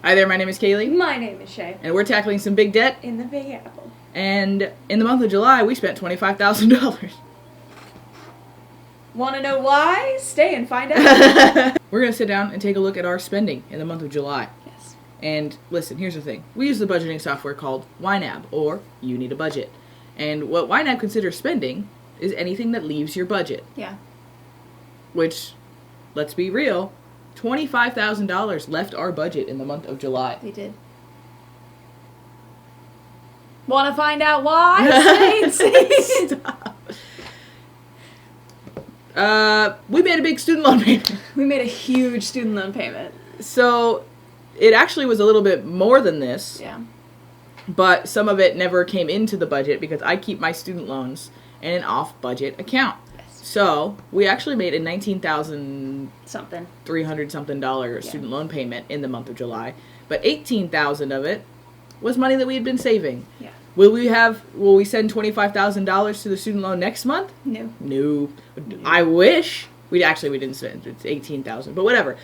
Hi there, my name is Kaylee. My name is Shay. And we're tackling some big debt. In the Big Apple. And in the month of July, we spent $25,000. Want to know why? Stay and find out. We're going to sit down and take a look at our spending in the month of July. Yes. And listen, here's the thing. We use the budgeting software called YNAB, or You Need a Budget. And what YNAB considers spending is anything that leaves your budget. Yeah. Which, let's be real, $25,000 left our budget in the month of July. They did. Want to find out why? Stop. We made a big student loan payment. We made a huge student loan payment. So, it actually was a little bit more than this. Yeah. But some of it never came into the budget because I keep my student loans in an off-budget account. Yes. So, we actually made a $19,300 something student loan payment in the month of July. But $18,000 of it was money that we had been saving. Yeah. Will we send $25,000 to the student loan next month? No. No. I wish. We didn't spend. It's $18,000, but whatever.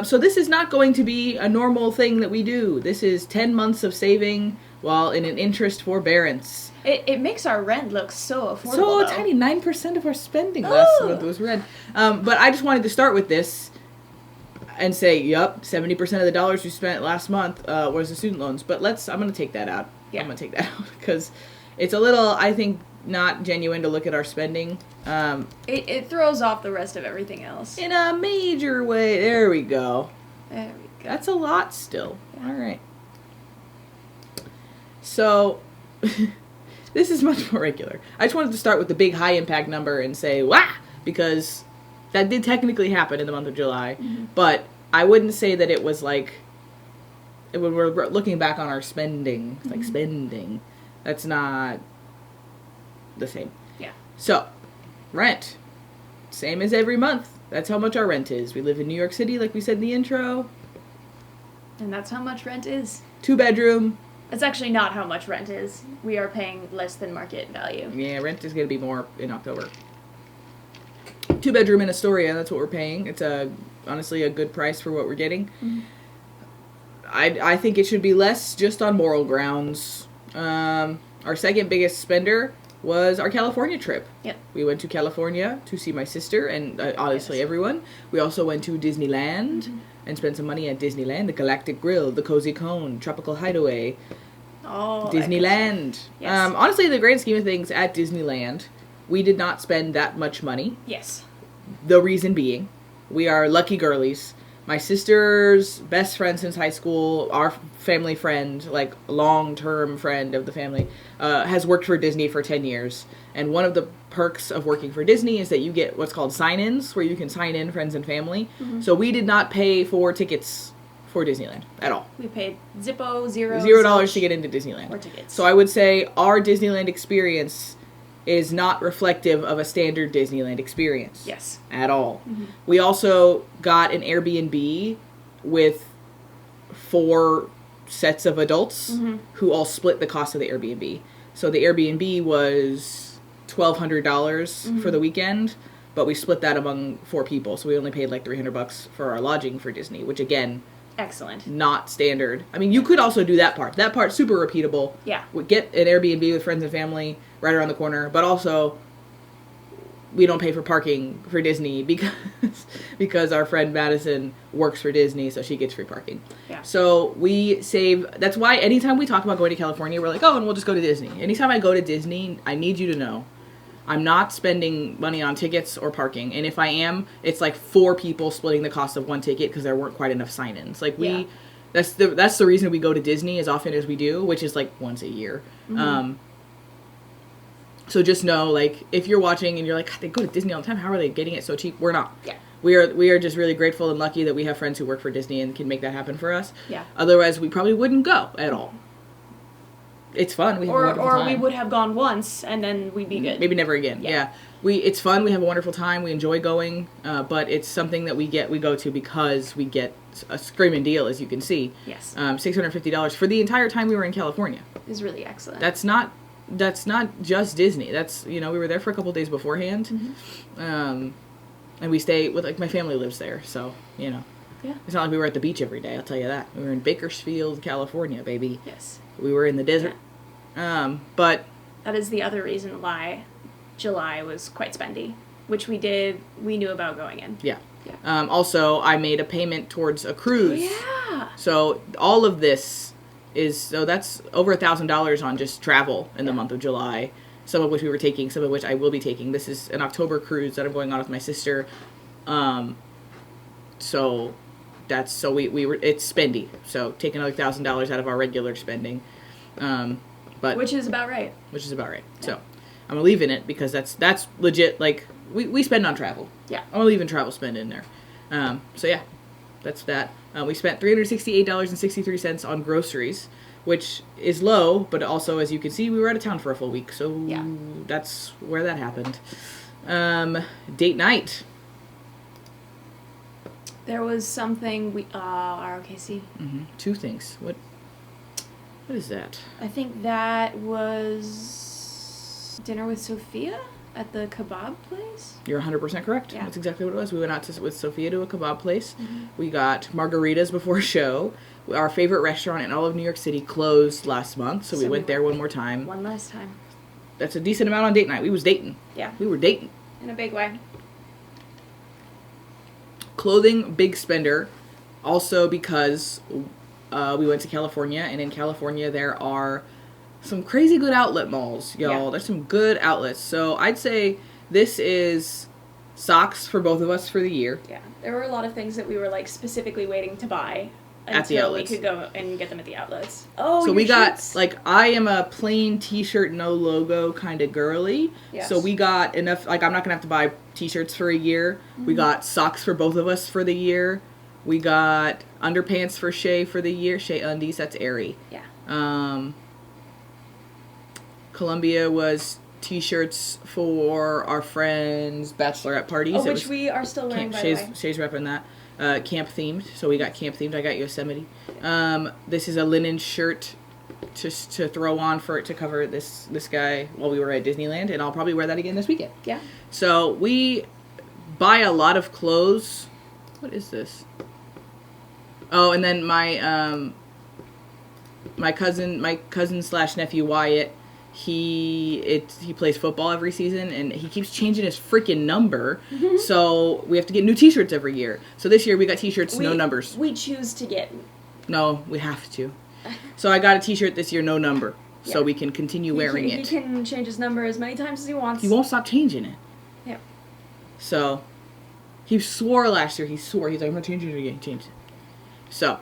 So this is not going to be a normal thing that we do. This is 10 months of saving while in an interest forbearance. It makes our rent look so affordable. So though. tiny, 9% of our spending last month was rent. But I just wanted to start with this and say, yup, 70% of the dollars we spent last month was the student loans. But I'm going to take that out. Yeah. I'm going to take that out because it's a little, I think, not genuine to look at our spending. It throws off the rest of everything else. In a major way. There we go. There we go. That's a lot still. Yeah. All right. So, this is much more regular. I just wanted to start with the big high impact number and say, wah! Because that did technically happen in the month of July. Mm-hmm. But I wouldn't say that it was like, when we're looking back on our spending, like spending, that's not the same. Yeah. So, rent. Same as every month. That's how much our rent is. We live in New York City, like we said in the intro. And that's how much rent is. 2-bedroom. That's actually not how much rent is. We are paying less than market value. Yeah, rent is going to be more in October. 2-bedroom in Astoria, that's what we're paying. It's honestly a good price for what we're getting. Mm-hmm. I think it should be less just on moral grounds. Our second biggest spender was our California trip. Yep. We went to California to see my sister and obviously Yes. everyone. We also went to Disneyland and spent some money at Disneyland, the Galactic Grill, the Cozy Cone, Tropical Hideaway, Oh, Disneyland. Yes. Honestly, in the grand scheme of things, at Disneyland, we did not spend that much money. Yes. The reason being, we are lucky girlies. My sister's best friend since high school, our family friend, like long-term friend of the family, has worked for Disney for 10 years. And one of the perks of working for Disney is that you get what's called sign-ins, where you can sign in friends and family. Mm-hmm. So we did not pay for tickets for Disneyland at all. We paid $0 $0 to get into Disneyland. Or tickets. So I would say our Disneyland experience is not reflective of a standard Disneyland experience. Yes. At all. Mm-hmm. We also got an Airbnb with 4 sets of adults who all split the cost of the Airbnb. So the Airbnb was $1,200 for the weekend, but we split that among 4 people. So we only paid like $300 for our lodging for Disney, which again, Excellent. not standard. I mean, you could also do that part. That part's super repeatable. Yeah. We get an Airbnb with friends and family right around the corner, but also we don't pay for parking for Disney because our friend Madison works for Disney, so she gets free parking. Yeah. So we save. That's why anytime we talk about going to California, we're like, oh, and we'll just go to Disney. Anytime I go to Disney, I need you to know I'm not spending money on tickets or parking. And if I am, it's like 4 people splitting the cost of one ticket because there weren't quite enough sign-ins. Like Yeah. that's the reason we go to Disney as often as we do, which is like once a year. So just know, like, if you're watching and you're like, God, they go to Disney all the time, how are they getting it so cheap? We're not. Yeah. We are just really grateful and lucky that we have friends who work for Disney and can make that happen for us. Yeah. Otherwise, we probably wouldn't go at all. It's fun. We have a wonderful time. Or we would have gone once and then we'd be good. Maybe never again. Yeah. It's fun. We have a wonderful time. We enjoy going. But it's something that we go to because we get a screaming deal, as you can see. Yes. $650 for the entire time we were in California. Is really excellent. That's not just Disney. That's, we were there for a couple days beforehand. And we stay with, like, my family lives there. So, Yeah. It's not like we were at the beach every day, I'll tell you that. We were in Bakersfield, California, baby. Yes. We were in the desert. But that is the other reason why July was quite spendy, which we knew about going in. Yeah. Yeah. Also, I made a payment towards a cruise. Yeah. So all of this that's over $1,000 on just travel in the month of July. Some of which we were taking, some of which I will be taking. This is an October cruise that I'm going on with my sister. So it's spendy. So take another $1,000 out of our regular spending. But which is about right. Yeah. So I'm gonna leave in it because that's legit. Like we spend on travel. Yeah. I'm gonna leave in travel spend in there. So yeah, that's that. We spent $368.63 on groceries, which is low, but also, as you can see, we were out of town for a full week, so that's where that happened. Date night. There was something ROKC. Mm-hmm. Two things. What is that? I think that was dinner with Sophia at the kebab place. You're 100% correct. Yeah. That's exactly what it was. We went out with Sophia to a kebab place. Mm-hmm. We got margaritas before show. Our favorite restaurant in all of New York City closed last month, so we went there one more time. One last time. That's a decent amount on date night. We was dating. Yeah. We were dating. In a big way. Clothing, big spender. Also because we went to California, and in California there are some crazy good outlet malls, y'all. Yeah. There's some good outlets. So I'd say this is socks for both of us for the year. Yeah. There were a lot of things that we were like specifically waiting to buy at the until outlets. we could go and get them at the outlets. Oh, so we shirts. got, like, I am a plain t-shirt, no logo kind of girly. Yes. So we got enough, like, I'm not going to have to buy t-shirts for a year. Mm-hmm. We got socks for both of us for the year. We got underpants for Shay for the year. Shay Undies, that's Aerie. Yeah. Columbia was t-shirts for our friends' bachelorette parties. Oh, which we are still wearing, by the way. Shay's repping that. Camp themed, so we got camp themed. I got Yosemite. This is a linen shirt just to throw on for it to cover this guy while we were at Disneyland, and I'll probably wear that again this weekend. Yeah. So we buy a lot of clothes. What is this? Oh, and then my cousin / nephew Wyatt. He plays football every season, and he keeps changing his freaking number. Mm-hmm. So we have to get new t-shirts every year. So this year we got t-shirts, no numbers. We choose to get. No, we have to. So I got a t-shirt this year, no number. Yeah. So we can continue wearing it. He can change his number as many times as he wants. He won't stop changing it. Yeah. So he swore last year. He's like, I'm going to change it again. Changed it. So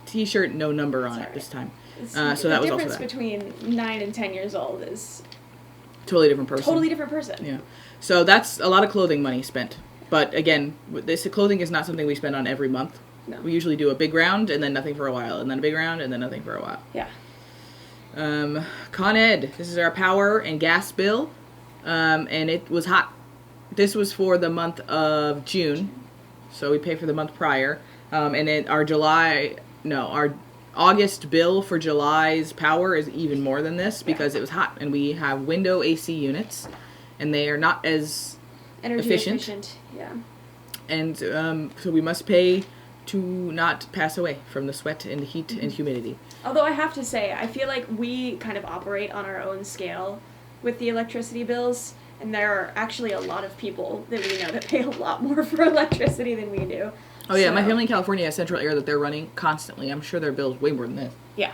t-shirt, no number on it this time. So that was also that. The difference between 9 and 10 years old is totally different person. Totally different person. Yeah. So that's a lot of clothing money spent. But again, this clothing is not something we spend on every month. No. We usually do a big round and then nothing for a while, and then a big round and then nothing for a while. Yeah. Con Ed. This is our power and gas bill, and it was hot. This was for the month of June, so we pay for the month prior, and then our August bill for July's power is even more than this because it was hot, and we have window AC units, and they are not as energy efficient. Yeah. And so we must pay to not pass away from the sweat and the heat and humidity. Although I have to say, I feel like we kind of operate on our own scale with the electricity bills, and there are actually a lot of people that we know that pay a lot more for electricity than we do. Oh yeah, my family in California has central air that they're running constantly. I'm sure their bill's way more than this. Yeah.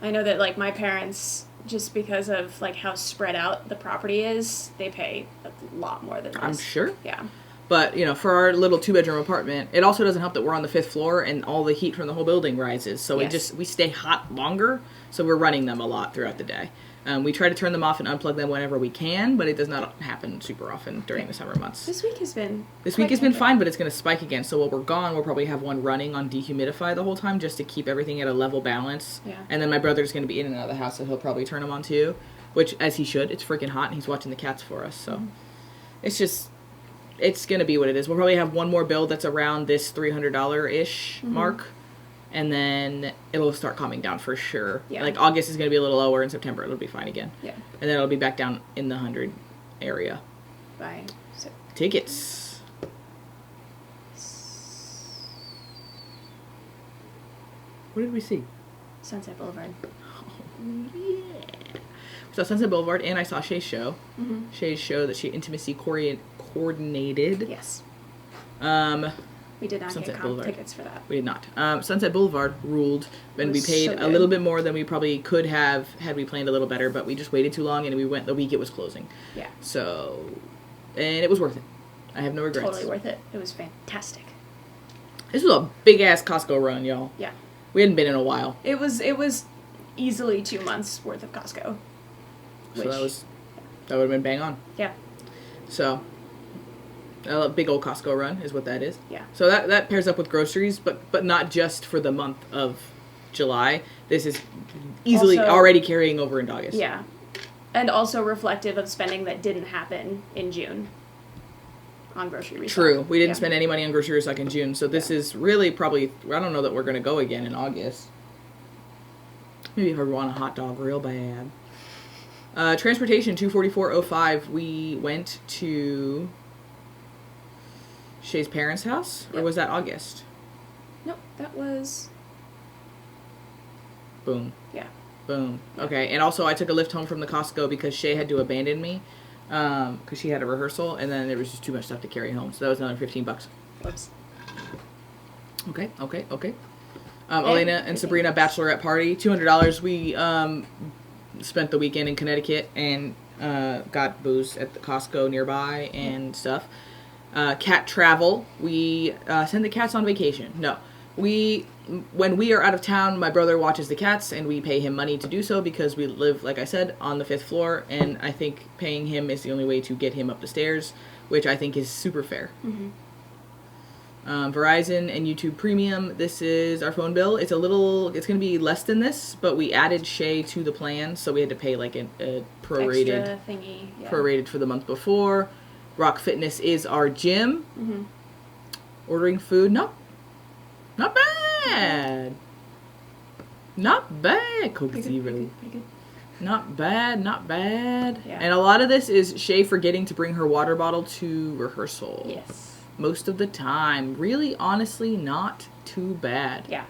I know that, like, my parents, just because of, like, how spread out the property is, they pay a lot more than this. I'm sure. Yeah. But, for our little 2-bedroom apartment, it also doesn't help that we're on the 5th floor and all the heat from the whole building rises. So we stay hot longer, so we're running them a lot throughout the day. We try to turn them off and unplug them whenever we can, but it does not happen super often during the summer months. This week has been fine, but it's going to spike again. So while we're gone, we'll probably have one running on dehumidify the whole time just to keep everything at a level balance. Yeah. And then my brother's going to be in and out of the house, so he'll probably turn them on too, which, as he should. It's freaking hot, and he's watching the cats for us. So it's going to be what it is. We'll probably have one more bill that's around this $300-ish mark. And then it'll start calming down for sure. Yeah. Like, August is going to be a little lower. In September, it'll be fine again. Yeah. And then it'll be back down in the 100 area. Bye. Tickets. What did we see? Sunset Boulevard. Oh, yeah. We saw Sunset Boulevard, and I saw Shay's show. Mm-hmm. Shay's show that she intimacy coordinated. Yes. We did not get tickets for that. We did not. Sunset Boulevard ruled, and we paid a little bit more than we probably could have had we planned a little better, but we just waited too long, and we went the week it was closing. Yeah. So, and it was worth it. I have no regrets. Totally worth it. It was fantastic. This was a big-ass Costco run, y'all. Yeah. We hadn't been in a while. It was easily 2 months worth of Costco. So that would have been bang on. Yeah. So, a big old Costco run is what that is. Yeah. So that pairs up with groceries, but not just for the month of July. This is easily also, already carrying over into August. Yeah. And also reflective of spending that didn't happen in June on grocery restock. True. We didn't spend any money on grocery restock in June, so this is really probably, I don't know that we're going to go again in August. Maybe if I want a hot dog real bad. Transportation, $244.05. We went to Shay's parents' house, or was that August? Nope, that was... Boom. Yeah. Boom. Okay, and also I took a lift home from the Costco because Shay had to abandon me because she had a rehearsal, and then there was just too much stuff to carry home, so that was another $15. Whoops. Okay. Elena and Sabrina bachelorette party, $200. We spent the weekend in Connecticut and got booze at the Costco nearby and stuff. Cat travel. We send the cats on vacation. No. When we are out of town, my brother watches the cats, and we pay him money to do so because we live, like I said, on the 5th floor, and I think paying him is the only way to get him up the stairs, which I think is super fair. Mm-hmm. Verizon and YouTube Premium. This is our phone bill. It's going to be less than this, but we added Shay to the plan, so we had to pay like a prorated extra thingy. Yeah. Prorated for the month before. Rock Fitness is our gym. Mm-hmm. Ordering food, not bad. Not bad. Coke Zero. Pretty good. Not bad. Yeah. And a lot of this is Shay forgetting to bring her water bottle to rehearsal. Yes. Most of the time. Really, honestly, not too bad. Yeah.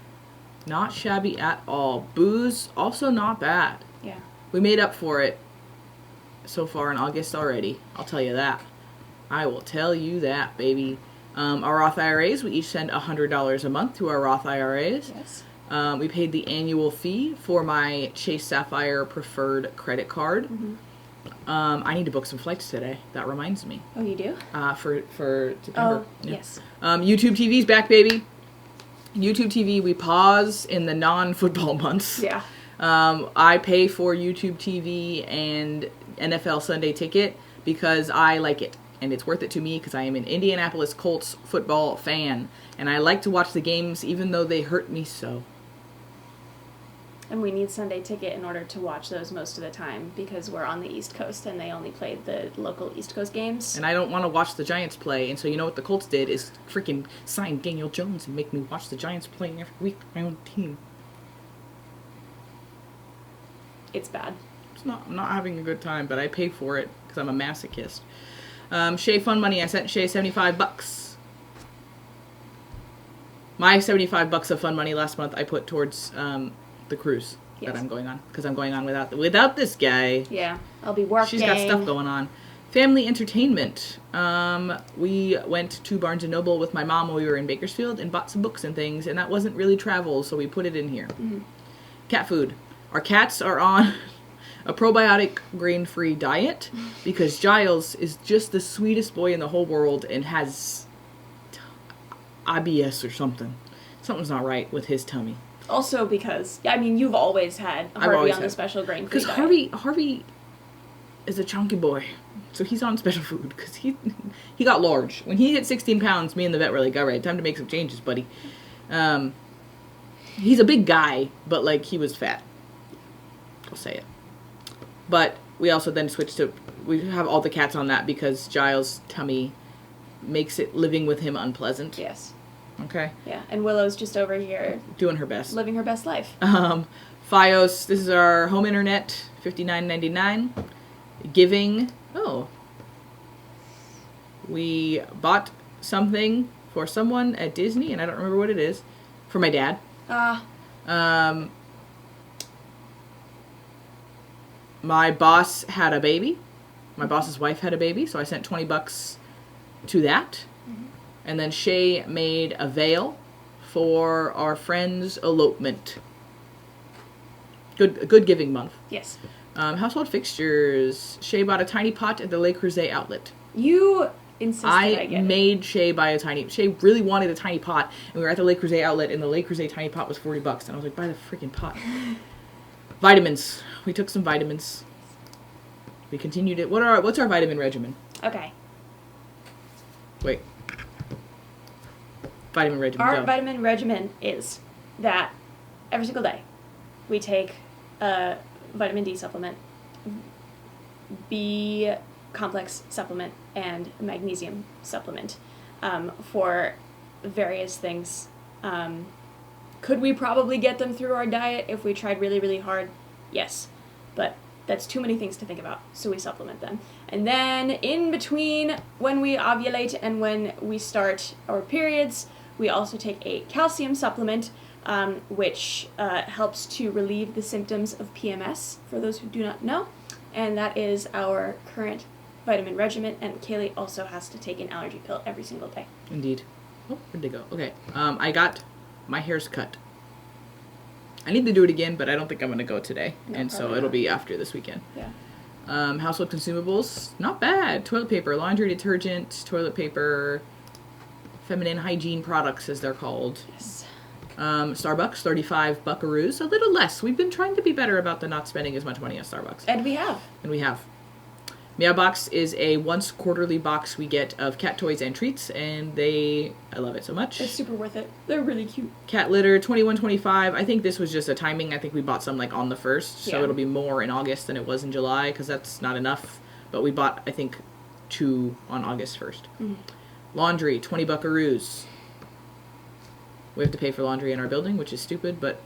Not shabby at all. Booze, also not bad. Yeah. We made up for it so far in August already. I'll tell you that. I will tell you that, baby. Our Roth IRAs, we each send $100 a month to our Roth IRAs. Yes. We paid the annual fee for my Chase Sapphire Preferred credit card. Mm-hmm. I need to book some flights today. That reminds me. Oh, you do? For September. Oh, yeah. Yes. YouTube TV's back, baby. YouTube TV, we pause in the non-football months. Yeah. I pay for YouTube TV and NFL Sunday Ticket because I like it. And it's worth it to me because I am an Indianapolis Colts football fan. And I like to watch the games even though they hurt me so. And we need Sunday Ticket in order to watch those most of the time because we're on the East Coast and they only played the local East Coast games. And I don't want to watch the Giants play. And so you know what the Colts did is freaking sign Daniel Jones and make me watch the Giants play every week with my own team. It's bad. I'm not having a good time, but I pay for it because I'm a masochist. Shay Fun Money, I sent Shay $75. My $75 of fun money last month I put towards the cruise that I'm going on because I'm going on without this guy. Yeah, I'll be working. She's got stuff going on. Family entertainment. We went to Barnes & Noble with my mom when we were in Bakersfield and bought some books and things, and that wasn't really travel, so we put it in here. Mm-hmm. Cat food. Our cats are on a probiotic grain-free diet because Giles is just the sweetest boy in the whole world and has IBS or something. Something's not right with his tummy. Also because, you've always had Harvey on the special grain-free diet. Because Harvey is a chunky boy, so he's on special food because he got large. When he hit 16 pounds, me and the vet were like, all right, time to make some changes, buddy. He's a big guy, but, he was fat. I'll say it. But we also then switched to, we have all the cats on that because Giles' tummy makes it living with him unpleasant. Yes. Okay. Yeah, and Willow's just over here. Doing her best. Living her best life. Fios, this is our home internet, $59.99. Giving, we bought something for someone at Disney, and I don't remember what it is, for my dad. My boss had a baby. My boss's wife had a baby, so I sent $20 to that. Mm-hmm. And then Shay made a veil for our friend's elopement. Good giving month. Yes. Household fixtures. Shay bought a tiny pot at the Le Creuset outlet. You insisted I get made Shay buy a tiny... Shay really wanted a tiny pot, and we were at the Le Creuset outlet, and the Le Creuset tiny pot was $40. And I was like, buy the freaking pot. Vitamins. We took some vitamins. We continued it. What's our vitamin regimen? Okay. Wait. Vitamin regimen. Our vitamin regimen is that every single day we take a vitamin D supplement, B complex supplement, and magnesium supplement for various things. Could we probably get them through our diet if we tried really, really hard? Yes. But that's too many things to think about, so we supplement them. And then in between when we ovulate and when we start our periods, we also take a calcium supplement, which helps to relieve the symptoms of PMS, for those who do not know. And that is our current vitamin regimen, and Kaylee also has to take an allergy pill every single day. Indeed. Oh, where'd they go? Okay. I got my hair's cut. I need to do it again, but I don't think I'm going to go today. No, and so it'll be after this weekend. Yeah. Household consumables, not bad. Toilet paper, laundry detergent, toilet paper, feminine hygiene products, as they're called. Yes. Starbucks, 35 buckaroos, a little less. We've been trying to be better about the not spending as much money at Starbucks. And we have. Meow Box is a once quarterly box we get of cat toys and treats, and I love it so much. It's super worth it. They're really cute. Cat litter, $21.25. I think this was just a timing. I think we bought some on the 1st, so it'll be more in August than it was in July, because that's not enough. But we bought, I think, 2 on August 1st. Mm-hmm. Laundry, 20 buckaroos. We have to pay for laundry in our building, which is stupid, but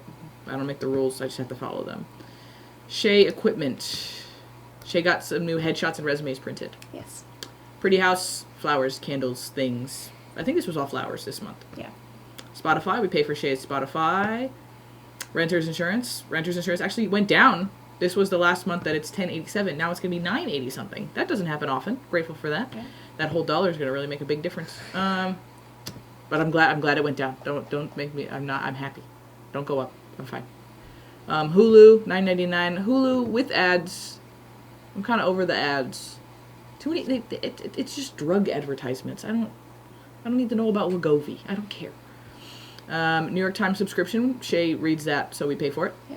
I don't make the rules. I just have to follow them. Shay equipment. Shay got some new headshots and resumes printed. Yes. Pretty house, flowers, candles, things. I think this was all flowers this month. Yeah. Spotify, we pay for Shay's Spotify. Renter's insurance. Renter's insurance actually went down. This was the last month that it's $10.87. Now it's going to be $9.80 something. That doesn't happen often. Grateful for that. Yeah. That whole dollar is going to really make a big difference. But I'm glad it went down. Don't make me. I'm happy. Don't go up. I'm fine. Hulu, $9.99. Hulu with ads. I'm kind of over the ads. Too many. It's just drug advertisements. I don't need to know about Wegovy. I don't care. New York Times subscription. Shay reads that, so we pay for it. Yeah.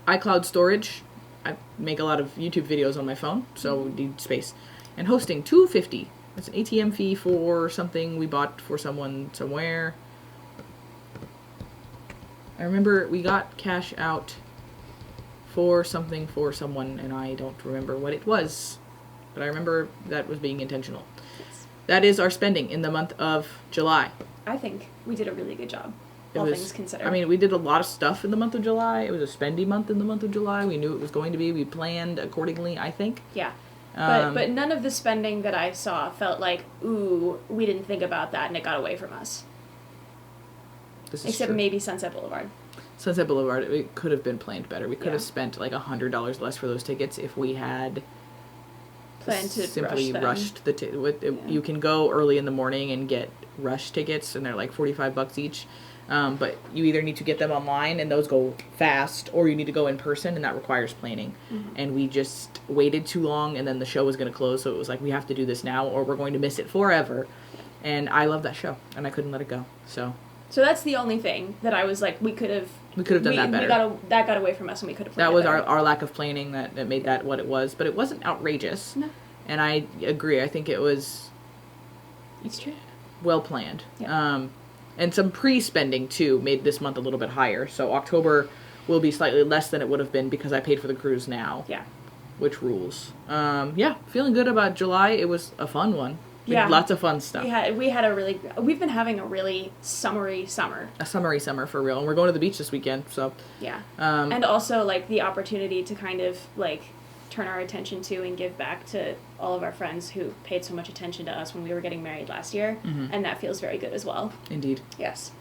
iCloud storage. I make a lot of YouTube videos on my phone, so we need space. And hosting, $2.50. That's an ATM fee for something we bought for someone somewhere. I remember we got cash out for something for someone, and I don't remember what it was. But I remember that was being intentional. Yes. That is our spending in the month of July. I think we did a really good job, all things considered. I mean, we did a lot of stuff in the month of July. It was a spendy month in the month of July. We knew it was going to be. We planned accordingly, I think. Yeah. But none of the spending that I saw felt like, ooh, we didn't think about that and it got away from us. Except maybe Sunset Boulevard. Sunset Boulevard, it could have been planned better. We could have spent $100 less for those tickets if we had planned to simply rushed the ticket. You can go early in the morning and get rush tickets, and they're $45 each. But you either need to get them online, and those go fast, or you need to go in person, and that requires planning. Mm-hmm. And we just waited too long, and then the show was going to close, so it was we have to do this now, or we're going to miss it forever. And I love that show, and I couldn't let it go. So that's the only thing that I was like, we could have done that better. That got away from us, and we could have planned that was our lack of planning that made that what it was. But it wasn't outrageous. No. And I agree. I think it was... It's true. Well planned. Yeah. And some pre-spending, too, made this month a little bit higher. So October will be slightly less than it would have been because I paid for the cruise now. Yeah. Which rules. Feeling good about July. It was a fun one. Yeah. Lots of fun stuff. We've been having a really summery summer. A summery summer, for real. And we're going to the beach this weekend, so. Yeah. And also, the opportunity to kind of, turn our attention to and give back to all of our friends who paid so much attention to us when we were getting married last year. Mm-hmm. And that feels very good as well. Indeed. Yes.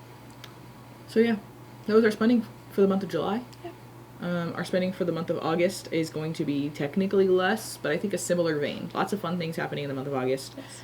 So, yeah. That was our spending for the month of July. Yeah. Our spending for the month of August is going to be technically less, but I think a similar vein. Lots of fun things happening in the month of August. Yes.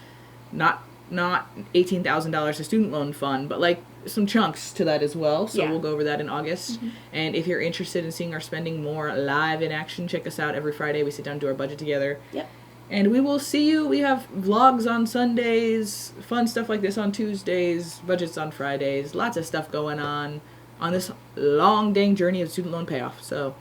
Not $18,000 to student loan fund, but like some chunks to that as well. So we'll go over that in August. Mm-hmm. And if you're interested in seeing our spending more live in action, check us out every Friday. We sit down and do our budget together. Yep. And we will see you. We have vlogs on Sundays, fun stuff like this on Tuesdays, budgets on Fridays, lots of stuff going on this long, dang journey of student loan payoff. So